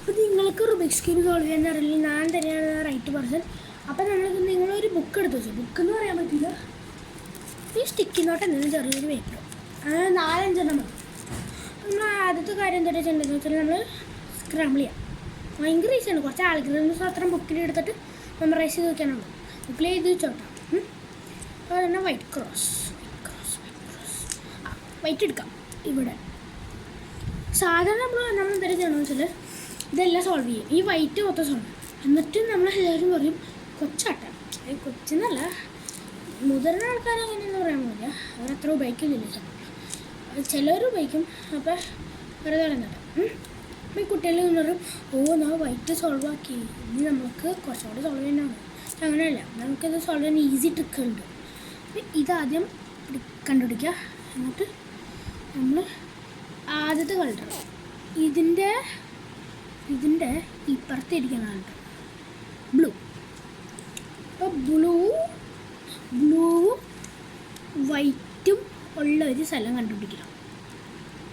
അപ്പോൾ നിങ്ങൾക്ക് Rubik's cube solve ചെയ്യാൻ അറിയില്ല, ഞാൻ തന്നെയാണ് റൈറ്റ് പേഴ്സൺ. അപ്പോൾ നിങ്ങളൊരു ബുക്ക് എടുത്ത് വെച്ചു. ബുക്ക് എന്ന് പറയാൻ പറ്റില്ല, ഈ സ്റ്റിക്കി നോട്ട് എന്തെങ്കിലും ചെറിയൊരു പേപ്പർ, അങ്ങനെ 4-5 മതി. നമ്മൾ ആദ്യത്തെ കാര്യം എന്താ ചെയ്യേണ്ടതെന്ന് വെച്ചാൽ നമ്മൾ സ്ക്രാമ്പിൾ ചെയ്യാം. ഭയങ്കര ഈസിയാണ്. കുറച്ച് ആൽഗരിതംസ് മാത്രം ബുക്കിൽ എടുത്തിട്ട് മെമ്മറൈസ് ചെയ്ത് വെക്കാനുള്ളൂ. ബുക്കിൽ എഴുതി വെച്ചോട്ടാം. അപ്പോൾ തന്നെ വൈറ്റ് ക്രോസ് വൈറ്റ് എടുക്കാം. ഇവിടെ സാധാരണ നമ്മൾ എന്താ ചെയ്യണമെന്ന് വെച്ചാൽ ഇതെല്ലാം സോൾവ് ചെയ്യും. ഈ വൈറ്റ് മൊത്തം സോൾവ് ചെയ്യും. എന്നിട്ട് നമ്മൾ എല്ലാവരും പറയും കൊച്ചാട്ടം. കൊച്ചെന്നല്ല, മുതിർന്ന ആൾക്കാർ അങ്ങനെയെന്ന് പറയാൻ പോലില്ല, അവരത്ര ഉപയോഗിക്കുന്നില്ല. ചിലർ ഉപയോഗിക്കും. അപ്പോൾ വെറുതെ കളഞ്ഞിട്ട് അപ്പോൾ ഈ കുട്ടികളിൽ നിന്ന് പറയും, ഞാൻ വൈറ്റ് സോൾവ് ആക്കി, ഇനി നമുക്ക് കുറച്ചുകൂടി സോൾവ് ചെയ്യാനാണ്. അങ്ങനെയല്ല, നമുക്കിത് സോൾവ് ചെയ്യാൻ ഈസി ട്രിക്കുണ്ട്. അപ്പോൾ ഇതാദ്യം കണ്ടുപിടിക്കുക. എന്നിട്ട് നമ്മൾ ആദ്യത്തെ കളർ ഇതിൻ്റെ ഇപ്പുറത്തിരിക്കുന്ന കളർ ബ്ലൂ. അപ്പോൾ ബ്ലൂവും വൈറ്റും ഉള്ള ഒരു സ്ഥലം കണ്ടുപിടിക്കണം.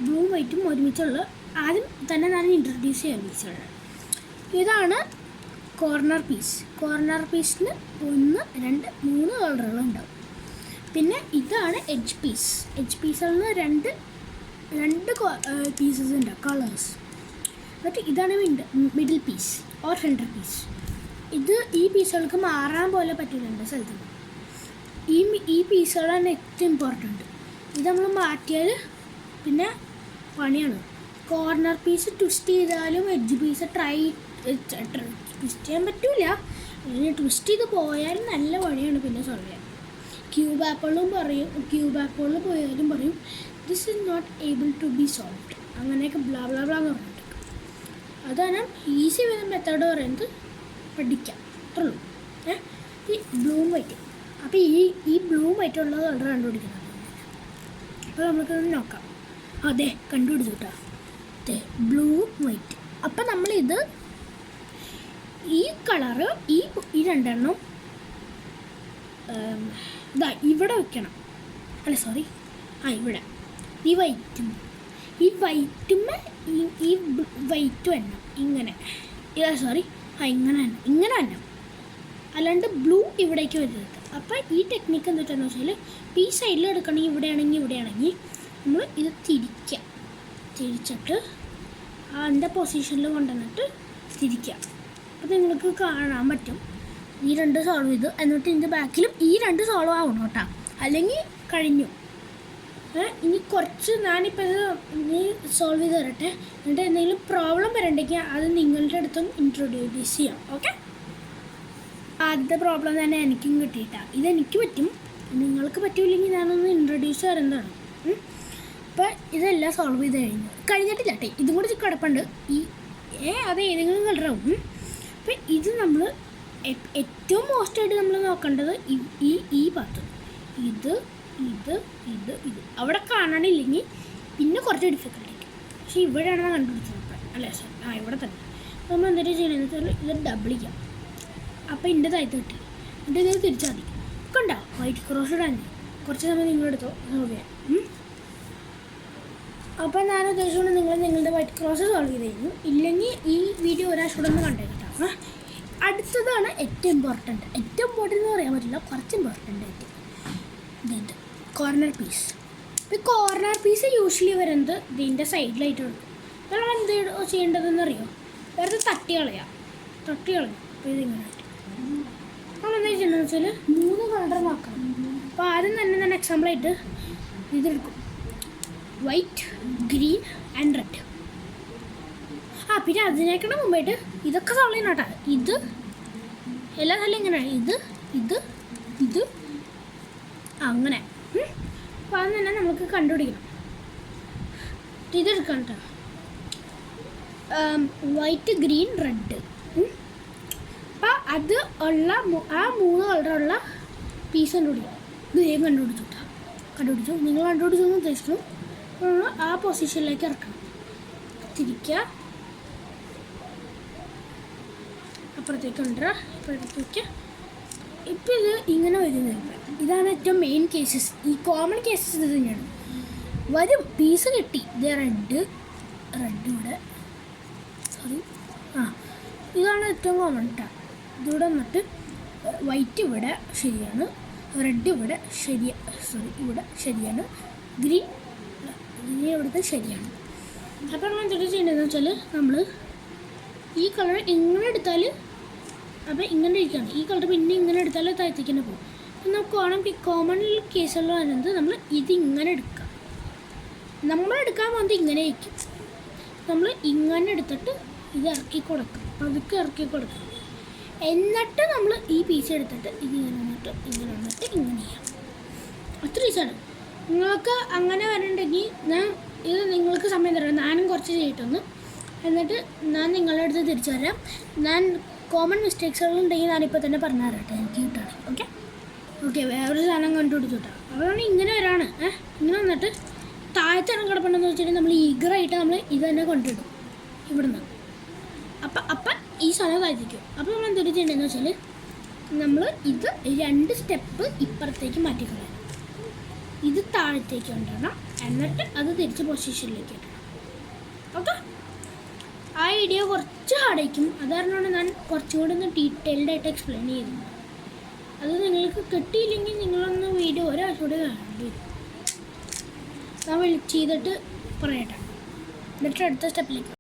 ബ്ലൂവും വൈറ്റും ഒരുമിച്ചുള്ള ആദ്യം തന്നെ ഞാൻ ഇൻട്രൊഡ്യൂസ് ചെയ്യാൻ വിളിച്ചത് ഇതാണ് കോർണർ പീസ്. കോർണർ പീസിന് 1, 2, 3 കളറുകളുണ്ടാവും. പിന്നെ ഇതാണ് എഡ്ജ് പീസ്. എഡ്ജ് പീസിൽ നിന്ന് രണ്ട് പീസസ് ഉണ്ട്, കളേഴ്സ്. എന്നിട്ട് ഇതാണ് middle piece or centre piece. ഈ പീസുകൾക്ക് മാറാൻ പോലെ പറ്റുന്നുണ്ട് സ്ഥലത്ത്. ഈ പീസുകളാണ് ഏറ്റവും ഇമ്പോർട്ടൻറ്റ്. ഇത് നമ്മൾ മാറ്റിയാൽ പിന്നെ പണിയാണ്. കോർണർ പീസ് ട്വിസ്റ്റ് ചെയ്താലും എഡ്ജ് പീസ് ട്വിസ്റ്റ് ചെയ്യാൻ പറ്റില്ല. ഇനി ട്വിസ്റ്റ് ചെയ്ത് പോയാലും നല്ല പണിയാണ് പിന്നെ സോൾവ് ചെയ്യാൻ. ക്യൂബ് ആപ്പിളും പോയാലും പറയും this is not able to be solved, അങ്ങനെയൊക്കെ ബ്ലാ ബ്ലാ ബ്ലാ എന്ന് പറഞ്ഞിട്ട്. അതാണ് ഈസി മെത്തേഡ് പറയുന്നത്. പഠിക്കാം, അത്രയുള്ളൂ. ഈ ബ്ലൂവും വൈറ്റ്. അപ്പോൾ ഈ ബ്ലൂവും വൈറ്റുള്ള കളർ കണ്ടുപിടിക്കുന്നത്. അപ്പോൾ നമുക്കത് നോക്കാം. അതെ, കണ്ടുപിടിച്ചു കേട്ടോ. അതെ, ബ്ലൂ വൈറ്റ്. അപ്പം നമ്മളിത് ഈ കളറ് ഈ രണ്ടെണ്ണം ഇവിടെ വെക്കണം. അല്ല സോറി, ഇവിടെ ഈ വൈറ്റും ഈ വൈറ്റും എണ്ണം ഇങ്ങനെ. സോറി, ഇങ്ങനെ തന്നെ, അല്ലാണ്ട് ബ്ലൂ ഇവിടേക്ക് വരുന്നത്. അപ്പോൾ ഈ ടെക്നിക്ക് എന്താണെന്ന് വെച്ചാൽ ഈ സൈഡിൽ എടുക്കണമെങ്കിൽ ഇവിടെയാണെങ്കിൽ നമ്മൾ ഇത് തിരിച്ചിട്ട് അതിൻ്റെ പൊസിഷനിൽ കൊണ്ടുവന്നിട്ട് തിരിക്കുക. അപ്പോൾ നിങ്ങൾക്ക് കാണാൻ പറ്റും ഈ 2 സോൾവ് ചെയ്തു. എന്നിട്ട് ഇതിൻ്റെ ബാക്കിലും ഈ 2 സോൾവ് ആവണം കേട്ടോ, അല്ലെങ്കിൽ കഴിഞ്ഞു. ഇനി കുറച്ച് ഞാനിപ്പോൾ ഇത് സോൾവ് ചെയ്ത് തരട്ടെ. എന്നിട്ട് എന്തെങ്കിലും പ്രോബ്ലം വരണ്ടെങ്കിൽ അത് നിങ്ങളുടെ അടുത്തും ഇൻട്രൊഡ്യൂസ് ചെയ്യാം. ഓക്കെ, ആദ്യത്തെ പ്രോബ്ലം തന്നെ എനിക്കും കിട്ടിയിട്ടാണ്. ഇതെനിക്ക് പറ്റും, നിങ്ങൾക്ക് പറ്റില്ലെങ്കിൽ ഞാനൊന്ന് ഇൻട്രൊഡ്യൂസ് തരുന്നതാണ്. അപ്പോൾ ഇതെല്ലാം സോൾവ് ചെയ്ത് കഴിഞ്ഞിട്ടില്ല കേട്ടോ. ഇതും കൂടി കിടപ്പുണ്ട്. അത് ഏതെങ്കിലും കളറാവും. അപ്പം ഇത് നമ്മൾ ഏറ്റവും മോസ്റ്റായിട്ട് നമ്മൾ നോക്കേണ്ടത് ഈ പാത്ത്. ഇത് അവിടെ കാണാനില്ലെങ്കിൽ പിന്നെ കുറച്ച് ഡിഫിക്കൽട്ടായിരിക്കും. പക്ഷേ ഇവിടെയാണ് ഞാൻ കണ്ടുപിടിച്ചത്. അല്ലേ സാർ, ഇവിടെ തന്നെ നമ്മൾ എന്തെങ്കിലും ചെയ്യണമെന്ന് വെച്ചാൽ ഇത് ഡബിൾ ചെയ്യാം. അപ്പോൾ ഇൻ്റെതായിട്ട് കിട്ടി. എന്നിട്ട് ഇത് തിരിച്ചാൽ മതി. കണ്ടോ, വൈറ്റ് ക്രോസ് ഇടാൻ കുറച്ച് സമയം നിങ്ങളെടുത്തോ സോൾവ് ചെയ്യാൻ. അപ്പോൾ ഞാൻ ഉദ്ദേശിച്ചുകൊണ്ട് നിങ്ങളുടെ വൈറ്റ് ക്രോസ് സോൾവ് ചെയ്തിരുന്നു. ഇല്ലെങ്കിൽ ഈ വീഡിയോ ഒരാഴ്ച ഒന്ന് കണ്ടേക്കിട്ടാണ്. അടുത്തതാണ് ഏറ്റവും ഇമ്പോർട്ടൻറ്റ് എന്ന് പറയാൻ പറ്റില്ല, കുറച്ച് ഇമ്പോർട്ടൻ്റ് ആയിട്ട് ഇതുണ്ട് കോർണർ പീസ്. ഈ കോർണർ പീസ് യൂഷ്വലി വരുന്നത് ഇതിൻ്റെ സൈഡിലായിട്ട് കൊടുക്കും. നമ്മൾ എന്ത് ചെയ്യേണ്ടതെന്ന് അറിയോ, വെറുതെ തട്ടി കളയാം. അപ്പോൾ ഇതിങ്ങനെ നമ്മളെന്താ ചെയ്യണമെന്ന് വെച്ചാൽ 3 കളർ നോക്കണം. അപ്പോൾ ആദ്യം തന്നെ ഞാൻ എക്സാമ്പിളായിട്ട് ഇതെടുക്കും, വൈറ്റ്, ഗ്രീൻ ആൻഡ് റെഡ്. പിന്നെ അതിനേക്കാളും മുമ്പായിട്ട് ഇതൊക്കെ സോൾവ് ചെയ്യണം കേട്ടോ. ഇത് എല്ലാ സ്ഥലം ഇങ്ങനെയാണ്, ഇത് അങ്ങനെ. അപ്പോൾ അത് തന്നെ നമുക്ക് കണ്ടുപിടിക്കണം. ഇതെടുക്കണം കേട്ടോ, വൈറ്റ്, ഗ്രീൻ, റെഡ്. അപ്പോൾ അത് ഉള്ള ആ 3 കളറുള്ള പീസ് കണ്ടുപിടിക്കണം. ഇത് വേഗം കണ്ടുപിടിച്ചു. നിങ്ങൾ കണ്ടുപിടിച്ചു എന്ന് ഉദ്ദേശിക്കുന്നു. ആ പൊസിഷനിലേക്ക് ഇറക്കണം, തിരിക്കുക, അപ്പുറത്തേക്ക് കൊണ്ടുവരാം, ഇപ്പുറത്തേക്ക്. ഇപ്പം ഇത് ഇങ്ങനെ വരുന്നത്. ഇതാണ് ഏറ്റവും മെയിൻ കേസസ്. ഈ കോമൺ കേസസ് ഇത് തന്നെയാണ്. വരും പീസ് കിട്ടി. ഇത് റെഡ് ഇവിടെ, സോറി ആ ഇതാണ് ഏറ്റവും കോമൺ കേട്ടോ. ഇതിവിടെ വന്നിട്ട് വൈറ്റ് ഇവിടെ ശരിയാണ്, റെഡ് ഇവിടെ ഇവിടെ ശരിയാണ്, ഗ്രീൻ ഇവിടുത്തെ ശരിയാണ്. അപ്പോൾ നമ്മൾ എന്തൊക്കെ ചെയ്യേണ്ടതെന്ന് വെച്ചാൽ നമ്മൾ ഈ കളർ ഇങ്ങനെ എടുത്താൽ അപ്പോൾ ഇങ്ങനെ ഇരിക്കുകയാണ്, ഈ കളർ പിന്നെ ഇങ്ങനെ എടുത്താൽ താഴത്തേക്ക് തന്നെ പോകും. അപ്പം നമുക്ക് കോമൺ കേസുള്ള പറയുന്നത് നമ്മൾ ഇതിങ്ങനെ എടുക്കുക. നമ്മൾ എടുക്കാൻ പോകുന്നത് ഇങ്ങനെ ഇരിക്കും. നമ്മൾ ഇങ്ങനെ എടുത്തിട്ട് ഇത് ഇറക്കി കൊടുക്കും, പതുക്കെ ഇറക്കി കൊടുക്കും. എന്നിട്ട് നമ്മൾ ഈ പീസ് എടുത്തിട്ട് ഇതിങ്ങനെ വന്നിട്ട് ഇങ്ങനെ ചെയ്യാം. അത്ര ഈസിയാണ്. നിങ്ങൾക്ക് അങ്ങനെ വരണ്ടെങ്കിൽ ഇത് നിങ്ങൾക്ക് സമയം തരാം, ഞാനും കുറച്ച് ചെയ്തിട്ടൊന്ന്, എന്നിട്ട് ഞാൻ നിങ്ങളുടെ അടുത്ത് തിരിച്ചു വരാം. ഞാൻ കോമൺ മിസ്റ്റേക്സുകളുണ്ടെങ്കിൽ ഞാനിപ്പോൾ തന്നെ പറഞ്ഞു തരാട്ടെ, എനിക്ക് കിട്ടാണ്. ഓക്കെ വേറൊരു സാധനം കണ്ടുപിടിച്ചു കിട്ടാം. അതുകൊണ്ട് ഇങ്ങനെ വരാണ്. ഇങ്ങനെ വന്നിട്ട് താഴത്തെ ഇടം കിടപ്പുണ്ടെന്ന് വെച്ചിട്ടുണ്ടെങ്കിൽ നമ്മൾ ഈഗറായിട്ട് നമ്മൾ ഇത് തന്നെ കൊണ്ടിടും ഇവിടുന്ന്. അപ്പം ഈ സാധനം താഴ്ത്തിക്കും. അപ്പോൾ നമ്മൾ എന്തൊരു ചെയ്യേണ്ടതെന്ന് വെച്ചാൽ നമ്മൾ ഇത് 2 സ്റ്റെപ്പ് ഇപ്പുറത്തേക്ക് മാറ്റിക്കളയണം. ഇത് താഴത്തേക്ക് കൊണ്ടുവരണം, എന്നിട്ട് അത് തിരിച്ച് പൊസിഷനിലേക്ക് ഇടണം. ഓക്കെ, ആ ഐഡിയ കുറച്ച് ഹാർഡായിരിക്കും. അത് കാരണമാണ് ഞാൻ കുറച്ചും കൂടി ഒന്ന് ഡീറ്റെയിൽഡായിട്ട് എക്സ്പ്ലെയിൻ ചെയ്യുന്നത്. അത് നിങ്ങൾക്ക് കിട്ടിയില്ലെങ്കിൽ നിങ്ങളൊന്ന് വീഡിയോ ഒരാഴ്ച കൂടി കാണേണ്ടി വരും. ഞാൻ ചെയ്തിട്ട് പറയട്ടെ, എന്നിട്ട് അടുത്ത സ്റ്റെപ്പിലേക്ക്.